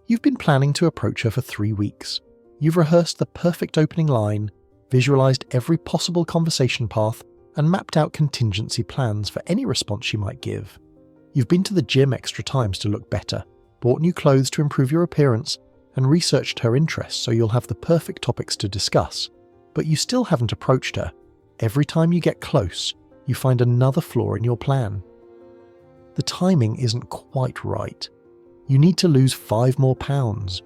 You've been planning to approach her for 3 weeks. You've rehearsed the perfect opening line, visualized every possible conversation path, and mapped out contingency plans for any response she might give. You've been to the gym extra times to look better, bought new clothes to improve your appearance, and researched her interests so you'll have the perfect topics to discuss. But you still haven't approached her. Every time you get close, you find another flaw in your plan. The timing isn't quite right. You need to lose 5 more pounds.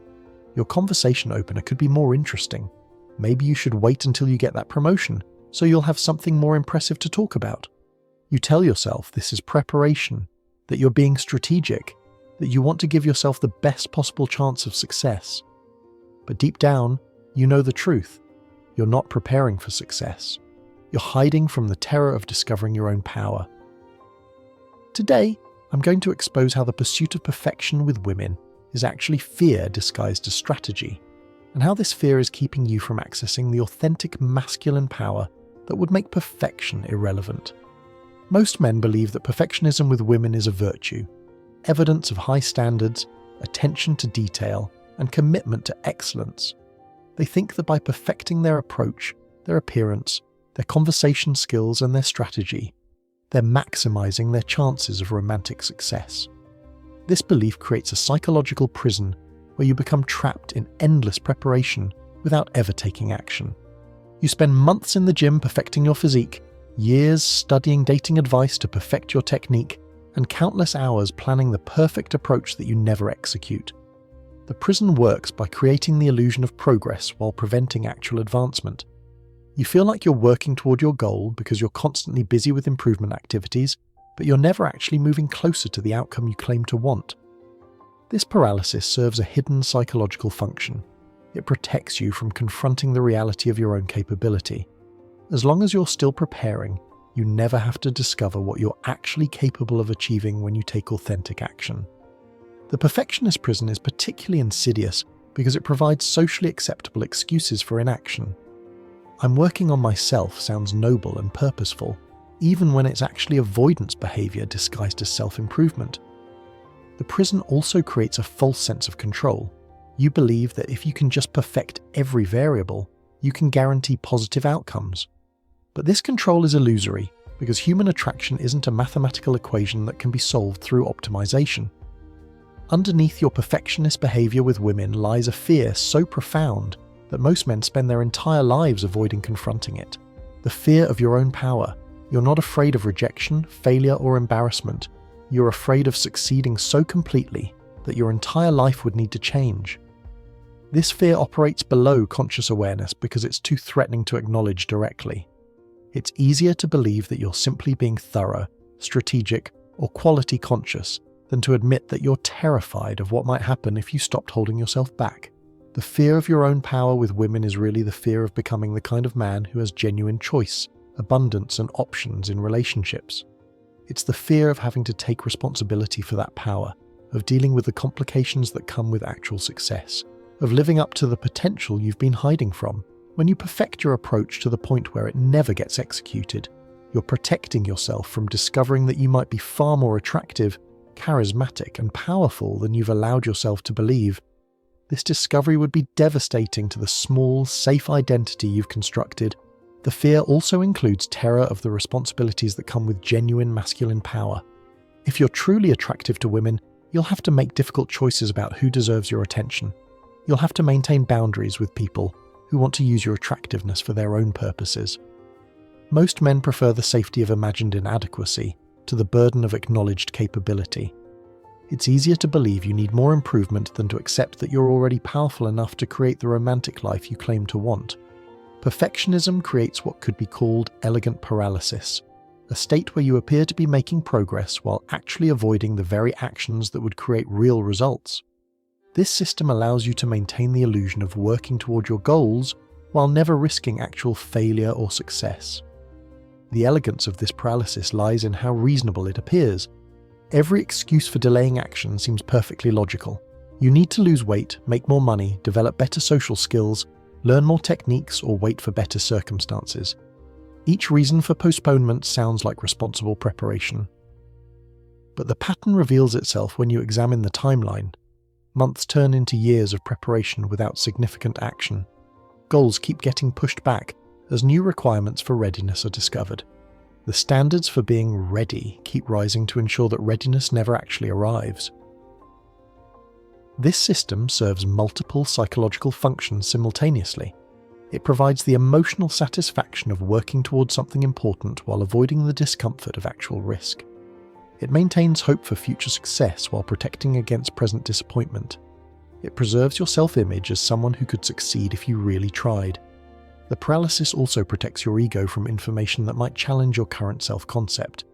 Your conversation opener could be more interesting. Maybe you should wait until you get that promotion, so you'll have something more impressive to talk about. You tell yourself this is preparation, that you're being strategic, that you want to give yourself the best possible chance of success. But deep down, you know the truth. You're not preparing for success. You're hiding from the terror of discovering your own power. Today, I'm going to expose how the pursuit of perfection with women is actually fear disguised as strategy, and how this fear is keeping you from accessing the authentic masculine power that would make perfection irrelevant. Most men believe that perfectionism with women is a virtue, evidence of high standards, attention to detail, and commitment to excellence. They think that by perfecting their approach, their appearance, their conversation skills, and their strategy, they're maximizing their chances of romantic success. This belief creates a psychological prison where you become trapped in endless preparation without ever taking action. You spend months in the gym perfecting your physique, years studying dating advice to perfect your technique, and countless hours planning the perfect approach that you never execute. The prison works by creating the illusion of progress while preventing actual advancement. You feel like you're working toward your goal because you're constantly busy with improvement activities, but you're never actually moving closer to the outcome you claim to want. This paralysis serves a hidden psychological function. It protects you from confronting the reality of your own capability. As long as you're still preparing, you never have to discover what you're actually capable of achieving when you take authentic action. The perfectionist prison is particularly insidious because it provides socially acceptable excuses for inaction. "I'm working on myself" sounds noble and purposeful, even when it's actually avoidance behavior disguised as self-improvement. The prison also creates a false sense of control. You believe that if you can just perfect every variable, you can guarantee positive outcomes. But this control is illusory because human attraction isn't a mathematical equation that can be solved through optimization. Underneath your perfectionist behavior with women lies a fear so profound that most men spend their entire lives avoiding confronting it. The fear of your own power. You're not afraid of rejection, failure, or embarrassment. You're afraid of succeeding so completely that your entire life would need to change. This fear operates below conscious awareness because it's too threatening to acknowledge directly. It's easier to believe that you're simply being thorough, strategic, or quality conscious than to admit that you're terrified of what might happen if you stopped holding yourself back. The fear of your own power with women is really the fear of becoming the kind of man who has genuine choice, abundance, and options in relationships. It's the fear of having to take responsibility for that power, of dealing with the complications that come with actual success, of living up to the potential you've been hiding from. When you perfect your approach to the point where it never gets executed, you're protecting yourself from discovering that you might be far more attractive, charismatic, and powerful than you've allowed yourself to believe. This discovery would be devastating to the small, safe identity you've constructed. The fear also includes terror of the responsibilities that come with genuine masculine power. If you're truly attractive to women, you'll have to make difficult choices about who deserves your attention. You'll have to maintain boundaries with people who want to use your attractiveness for their own purposes. Most men prefer the safety of imagined inadequacy to the burden of acknowledged capability. It's easier to believe you need more improvement than to accept that you're already powerful enough to create the romantic life you claim to want. Perfectionism creates what could be called elegant paralysis, a state where you appear to be making progress while actually avoiding the very actions that would create real results. This system allows you to maintain the illusion of working toward your goals while never risking actual failure or success. The elegance of this paralysis lies in how reasonable it appears. Every excuse for delaying action seems perfectly logical. You need to lose weight, make more money, develop better social skills, learn more techniques, or wait for better circumstances. Each reason for postponement sounds like responsible preparation. But the pattern reveals itself when you examine the timeline. Months turn into years of preparation without significant action. Goals keep getting pushed back as new requirements for readiness are discovered. The standards for being ready keep rising to ensure that readiness never actually arrives. This system serves multiple psychological functions simultaneously. It provides the emotional satisfaction of working towards something important while avoiding the discomfort of actual risk. It maintains hope for future success while protecting against present disappointment. It preserves your self-image as someone who could succeed if you really tried. The paralysis also protects your ego from information that might challenge your current self-concept.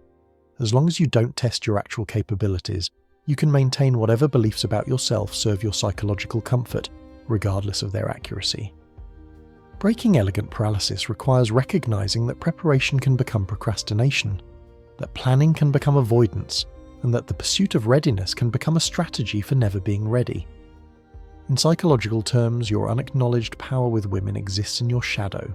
As long as you don't test your actual capabilities, you can maintain whatever beliefs about yourself serve your psychological comfort, regardless of their accuracy. Breaking elegant paralysis requires recognizing that preparation can become procrastination, that planning can become avoidance, and that the pursuit of readiness can become a strategy for never being ready. In psychological terms, your unacknowledged power with women exists in your shadow,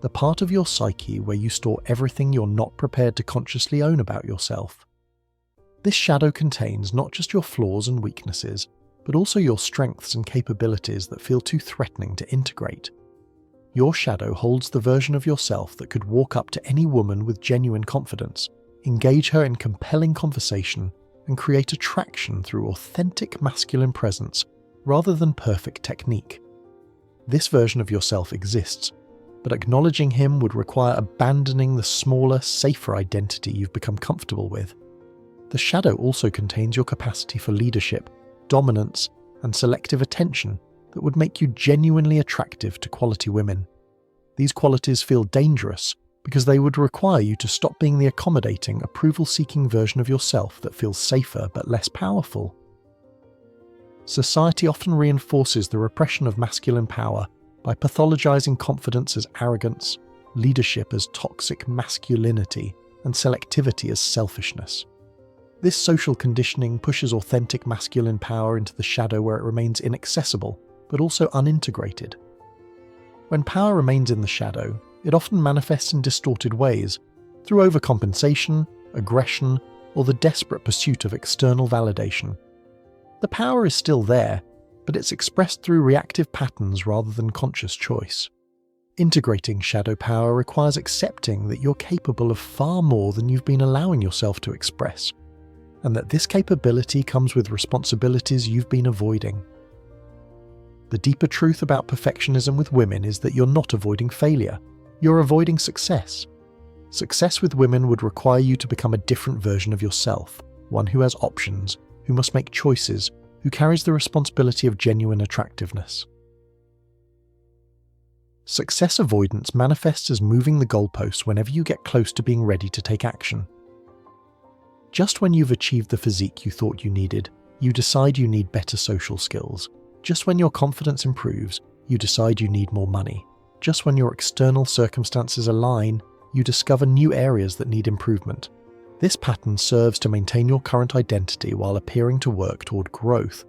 the part of your psyche where you store everything you're not prepared to consciously own about yourself. This shadow contains not just your flaws and weaknesses, but also your strengths and capabilities that feel too threatening to integrate. Your shadow holds the version of yourself that could walk up to any woman with genuine confidence, engage her in compelling conversation, and create attraction through authentic masculine presence rather than perfect technique. This version of yourself exists, but acknowledging him would require abandoning the smaller, safer identity you've become comfortable with. The shadow also contains your capacity for leadership, dominance, and selective attention that would make you genuinely attractive to quality women. These qualities feel dangerous because they would require you to stop being the accommodating, approval-seeking version of yourself that feels safer but less powerful. Society often reinforces the repression of masculine power by pathologizing confidence as arrogance, leadership as toxic masculinity, and selectivity as selfishness. This social conditioning pushes authentic masculine power into the shadow where it remains inaccessible, but also unintegrated. When power remains in the shadow, it often manifests in distorted ways, through overcompensation, aggression, or the desperate pursuit of external validation. The power is still there, but it's expressed through reactive patterns rather than conscious choice. Integrating shadow power requires accepting that you're capable of far more than you've been allowing yourself to express, and that this capability comes with responsibilities you've been avoiding. The deeper truth about perfectionism with women is that you're not avoiding failure, you're avoiding success. Success with women would require you to become a different version of yourself, one who has options, who must make choices, who carries the responsibility of genuine attractiveness. Success avoidance manifests as moving the goalposts whenever you get close to being ready to take action. Just when you've achieved the physique you thought you needed, you decide you need better social skills. Just when your confidence improves, you decide you need more money. Just when your external circumstances align, you discover new areas that need improvement. This pattern serves to maintain your current identity while appearing to work toward growth.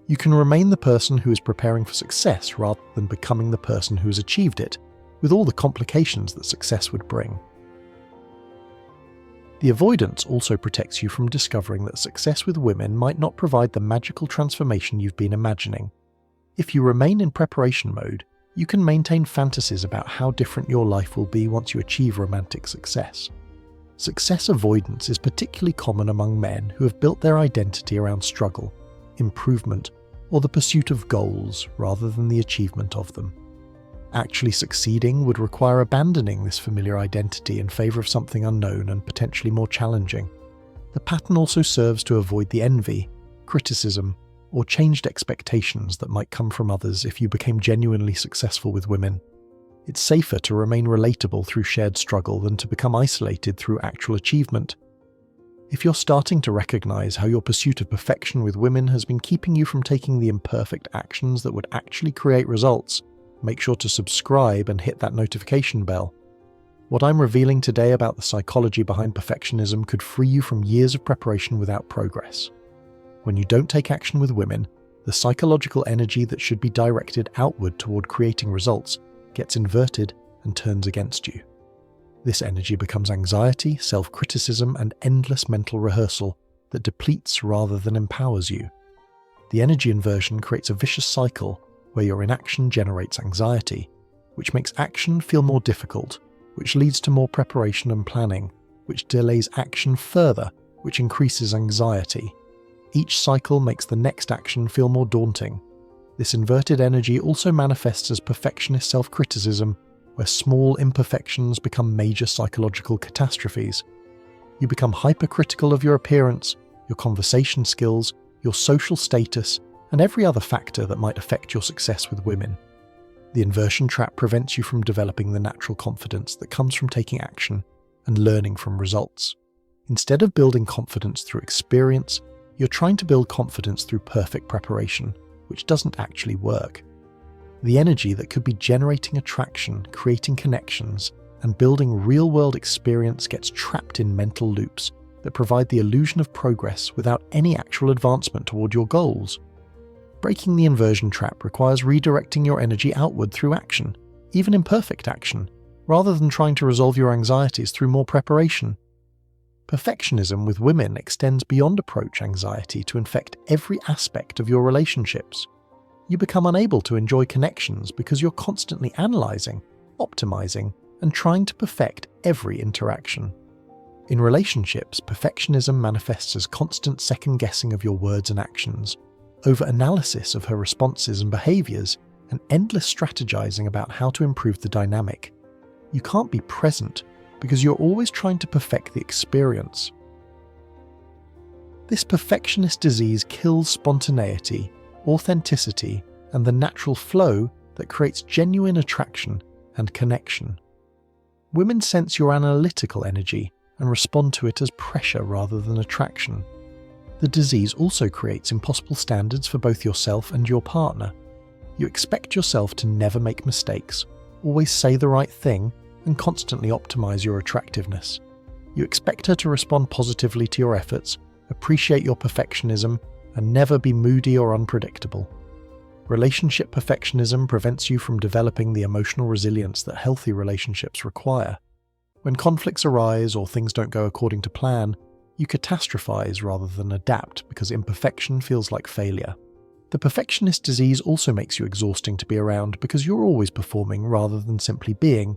You can remain the person who is preparing for success rather than becoming the person who has achieved it, with all the complications that success would bring. The avoidance also protects you from discovering that success with women might not provide the magical transformation you've been imagining. If you remain in preparation mode, you can maintain fantasies about how different your life will be once you achieve romantic success. Success avoidance is particularly common among men who have built their identity around struggle, improvement, or the pursuit of goals rather than the achievement of them. Actually succeeding would require abandoning this familiar identity in favour of something unknown and potentially more challenging. The pattern also serves to avoid the envy, criticism, or changed expectations that might come from others if you became genuinely successful with women. It's safer to remain relatable through shared struggle than to become isolated through actual achievement. If you're starting to recognize how your pursuit of perfection with women has been keeping you from taking the imperfect actions that would actually create results, make sure to subscribe and hit that notification bell. What I'm revealing today about the psychology behind perfectionism could free you from years of preparation without progress. When you don't take action with women, the psychological energy that should be directed outward toward creating results gets inverted and turns against you. This energy becomes anxiety, self-criticism, and endless mental rehearsal that depletes rather than empowers you. The energy inversion creates a vicious cycle where your inaction generates anxiety, which makes action feel more difficult, which leads to more preparation and planning, which delays action further, which increases anxiety. Each cycle makes the next action feel more daunting. This inverted energy also manifests as perfectionist self-criticism, where small imperfections become major psychological catastrophes. You become hypercritical of your appearance, your conversation skills, your social status, and every other factor that might affect your success with women. The inversion trap prevents you from developing the natural confidence that comes from taking action and learning from results. Instead of building confidence through experience, you're trying to build confidence through perfect preparation, which doesn't actually work. The energy that could be generating attraction, creating connections, and building real-world experience gets trapped in mental loops that provide the illusion of progress without any actual advancement toward your goals. Breaking the inversion trap requires redirecting your energy outward through action, even imperfect action, rather than trying to resolve your anxieties through more preparation. Perfectionism with women extends beyond approach anxiety to infect every aspect of your relationships. You become unable to enjoy connections because you're constantly analyzing, optimizing, and trying to perfect every interaction. In relationships, perfectionism manifests as constant second-guessing of your words and actions, over-analysis of her responses and behaviors, and endless strategizing about how to improve the dynamic. You can't be present because you're always trying to perfect the experience. This perfectionist disease kills spontaneity, authenticity, and the natural flow that creates genuine attraction and connection. Women sense your analytical energy and respond to it as pressure rather than attraction. The disease also creates impossible standards for both yourself and your partner. You expect yourself to never make mistakes, always say the right thing, and constantly optimize your attractiveness. You expect her to respond positively to your efforts, appreciate your perfectionism, and never be moody or unpredictable. Relationship perfectionism prevents you from developing the emotional resilience that healthy relationships require. When conflicts arise or things don't go according to plan, you catastrophize rather than adapt because imperfection feels like failure. The perfectionist disease also makes you exhausting to be around because you're always performing rather than simply being.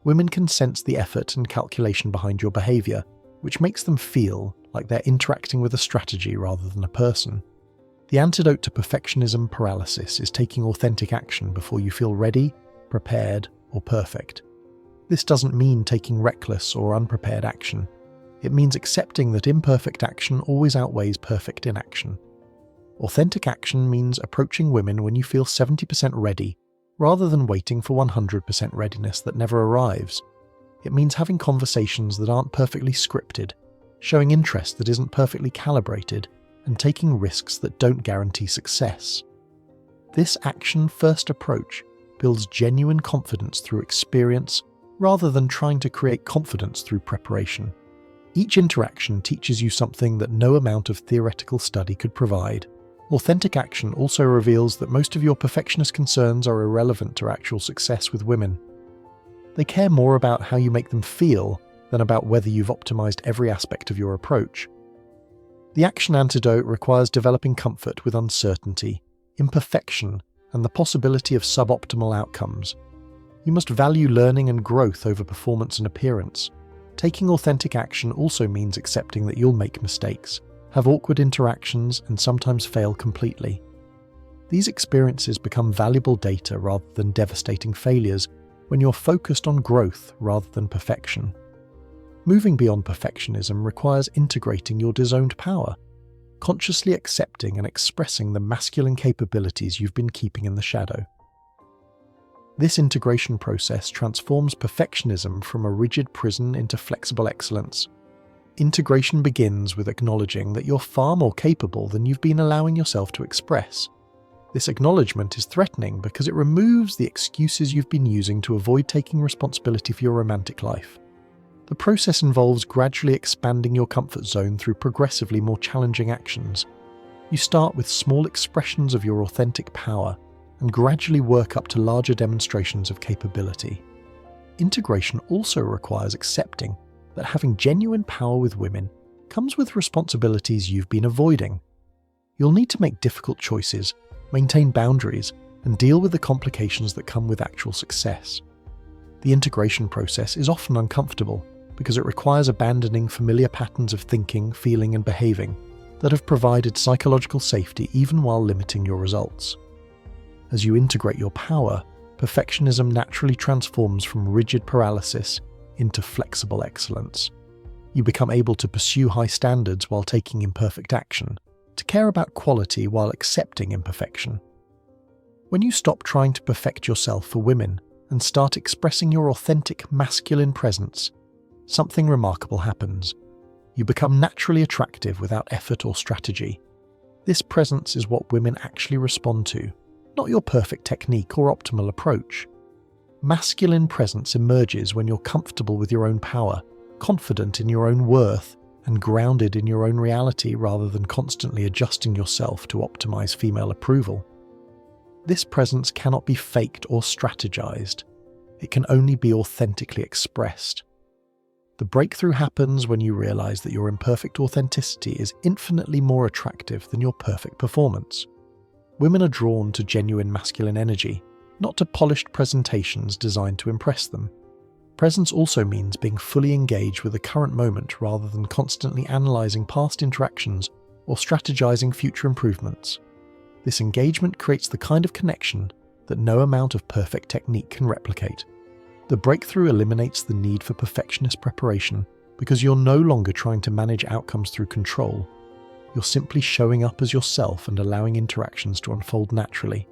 Women can sense the effort and calculation behind your behavior, which makes them feel like they're interacting with a strategy rather than a person. The antidote to perfectionism paralysis is taking authentic action before you feel ready, prepared, or perfect. This doesn't mean taking reckless or unprepared action. It means accepting that imperfect action always outweighs perfect inaction. Authentic action means approaching women when you feel 70% ready, rather than waiting for 100% readiness that never arrives. It means having conversations that aren't perfectly scripted, showing interest that isn't perfectly calibrated, and taking risks that don't guarantee success. This action-first approach builds genuine confidence through experience rather than trying to create confidence through preparation. Each interaction teaches you something that no amount of theoretical study could provide. Authentic action also reveals that most of your perfectionist concerns are irrelevant to actual success with women. They care more about how you make them feel than about whether you've optimized every aspect of your approach. The action antidote requires developing comfort with uncertainty, imperfection, and the possibility of suboptimal outcomes. You must value learning and growth over performance and appearance. Taking authentic action also means accepting that you'll make mistakes, have awkward interactions, and sometimes fail completely. These experiences become valuable data rather than devastating failures when you're focused on growth rather than perfection. Moving beyond perfectionism requires integrating your disowned power, consciously accepting and expressing the masculine capabilities you've been keeping in the shadow. This integration process transforms perfectionism from a rigid prison into flexible excellence. Integration begins with acknowledging that you're far more capable than you've been allowing yourself to express. This acknowledgement is threatening because it removes the excuses you've been using to avoid taking responsibility for your romantic life. The process involves gradually expanding your comfort zone through progressively more challenging actions. You start with small expressions of your authentic power and gradually work up to larger demonstrations of capability. Integration also requires accepting that having genuine power with women comes with responsibilities you've been avoiding. You'll need to make difficult choices, maintain boundaries, and deal with the complications that come with actual success. The integration process is often uncomfortable because it requires abandoning familiar patterns of thinking, feeling, and behaving that have provided psychological safety even while limiting your results. As you integrate your power, perfectionism naturally transforms from rigid paralysis into flexible excellence. You become able to pursue high standards while taking imperfect action, to care about quality while accepting imperfection. When you stop trying to perfect yourself for women and start expressing your authentic masculine presence, something remarkable happens. You become naturally attractive without effort or strategy. This presence is what women actually respond to, not your perfect technique or optimal approach. Masculine presence emerges when you're comfortable with your own power, confident in your own worth, and grounded in your own reality rather than constantly adjusting yourself to optimize female approval. This presence cannot be faked or strategized. It can only be authentically expressed. The breakthrough happens when you realize that your imperfect authenticity is infinitely more attractive than your perfect performance. Women are drawn to genuine masculine energy, not to polished presentations designed to impress them. Presence also means being fully engaged with the current moment rather than constantly analyzing past interactions or strategizing future improvements. This engagement creates the kind of connection that no amount of perfect technique can replicate. The breakthrough eliminates the need for perfectionist preparation because you're no longer trying to manage outcomes through control. You're simply showing up as yourself and allowing interactions to unfold naturally.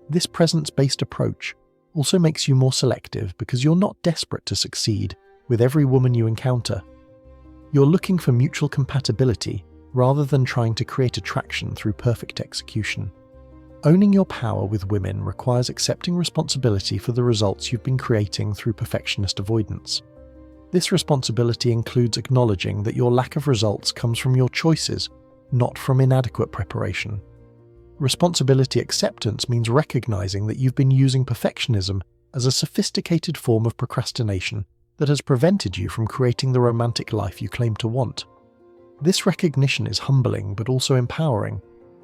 This presence-based approach also makes you more selective because you're not desperate to succeed with every woman you encounter. You're looking for mutual compatibility rather than trying to create attraction through perfect execution. Owning your power with women requires accepting responsibility for the results you've been creating through perfectionist avoidance. This responsibility includes acknowledging that your lack of results comes from your choices, not from inadequate preparation. Responsibility acceptance means recognizing that you've been using perfectionism as a sophisticated form of procrastination that has prevented you from creating the romantic life you claim to want. This recognition is humbling but also empowering.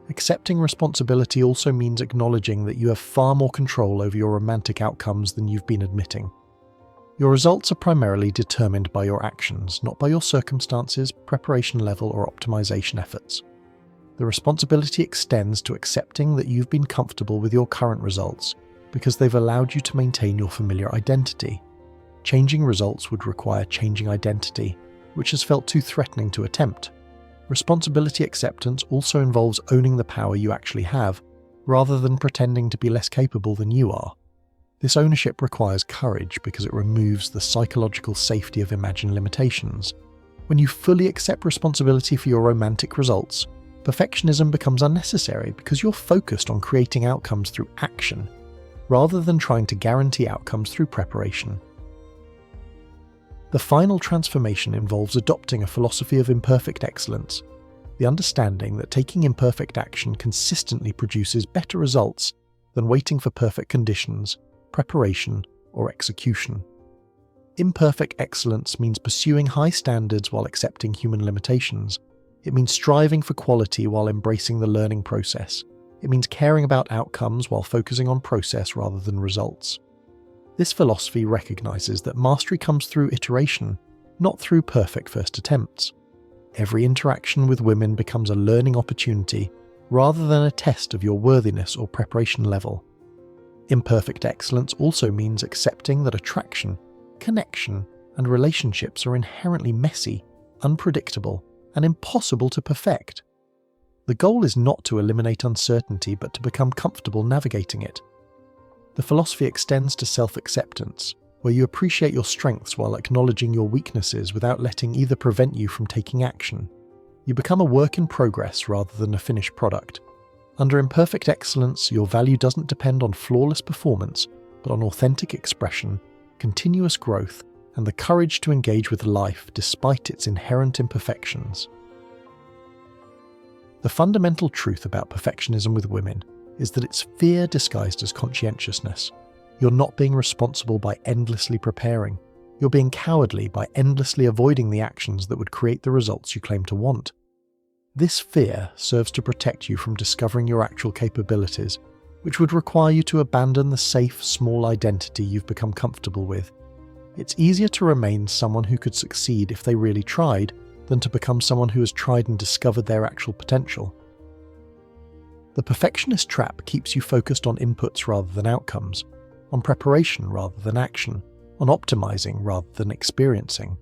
Accepting responsibility also means acknowledging that you have far more control over your romantic outcomes than you've been admitting. Your results are primarily determined by your actions, not by your circumstances, preparation level, or optimization efforts. The responsibility extends to accepting that you've been comfortable with your current results because they've allowed you to maintain your familiar identity. Changing results would require changing identity, which has felt too threatening to attempt. Responsibility acceptance also involves owning the power you actually have, rather than pretending to be less capable than you are. This ownership requires courage because it removes the psychological safety of imagined limitations. When you fully accept responsibility for your romantic results, perfectionism becomes unnecessary because you're focused on creating outcomes through action, rather than trying to guarantee outcomes through preparation. The final transformation involves adopting a philosophy of imperfect excellence, the understanding that taking imperfect action consistently produces better results than waiting for perfect conditions, preparation, or execution. Imperfect excellence means pursuing high standards while accepting human limitations. It means striving for quality while embracing the learning process. It means caring about outcomes while focusing on process rather than results. This philosophy recognizes that mastery comes through iteration, not through perfect first attempts. Every interaction with women becomes a learning opportunity rather than a test of your worthiness or preparation level. Imperfect excellence also means accepting that attraction, connection, and relationships are inherently messy, unpredictable, and impossible to perfect. The goal is not to eliminate uncertainty but to become comfortable navigating it. The philosophy extends to self-acceptance, where you appreciate your strengths while acknowledging your weaknesses without letting either prevent you from taking action. You become a work in progress rather than a finished product. Under imperfect excellence, your value doesn't depend on flawless performance, but on authentic expression, continuous growth, and the courage to engage with life despite its inherent imperfections. The fundamental truth about perfectionism with women is that it's fear disguised as conscientiousness. You're not being responsible by endlessly preparing. You're being cowardly by endlessly avoiding the actions that would create the results you claim to want. This fear serves to protect you from discovering your actual capabilities, which would require you to abandon the safe, small identity you've become comfortable with. It's easier to remain someone who could succeed if they really tried than to become someone who has tried and discovered their actual potential. The perfectionist trap keeps you focused on inputs rather than outcomes, on preparation rather than action, on optimizing rather than experiencing.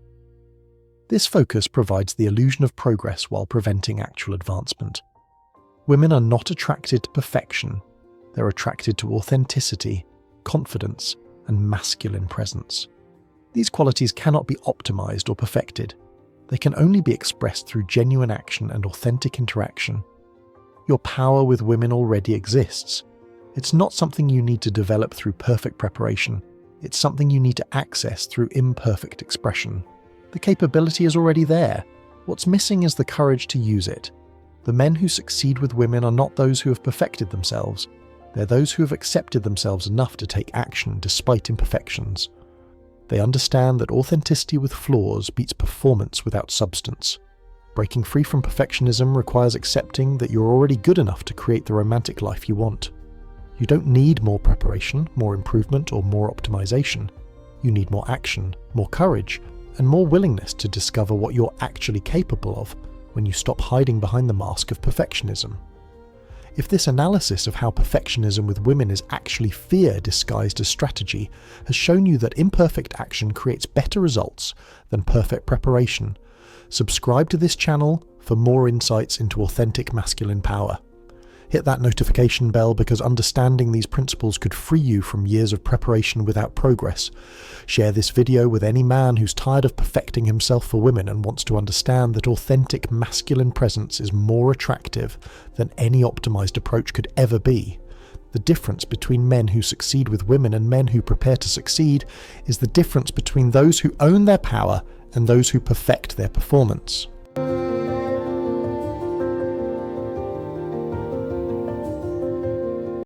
This focus provides the illusion of progress while preventing actual advancement. Women are not attracted to perfection, they're attracted to authenticity, confidence, and masculine presence. These qualities cannot be optimized or perfected. They can only be expressed through genuine action and authentic interaction. Your power with women already exists. It's not something you need to develop through perfect preparation. It's something you need to access through imperfect expression. The capability is already there. What's missing is the courage to use it. The men who succeed with women are not those who have perfected themselves. They're those who have accepted themselves enough to take action despite imperfections. They understand that authenticity with flaws beats performance without substance. Breaking free from perfectionism requires accepting that you're already good enough to create the romantic life you want. You don't need more preparation, more improvement, or more optimization. You need more action, more courage, and more willingness to discover what you're actually capable of when you stop hiding behind the mask of perfectionism. If this analysis of how perfectionism with women is actually fear disguised as strategy has shown you that imperfect action creates better results than perfect preparation, subscribe to this channel for more insights into authentic masculine power. Hit that notification bell because understanding these principles could free you from years of preparation without progress. Share this video with any man who's tired of perfecting himself for women and wants to understand that authentic masculine presence is more attractive than any optimized approach could ever be. The difference between men who succeed with women and men who prepare to succeed is the difference between those who own their power and those who perfect their performance.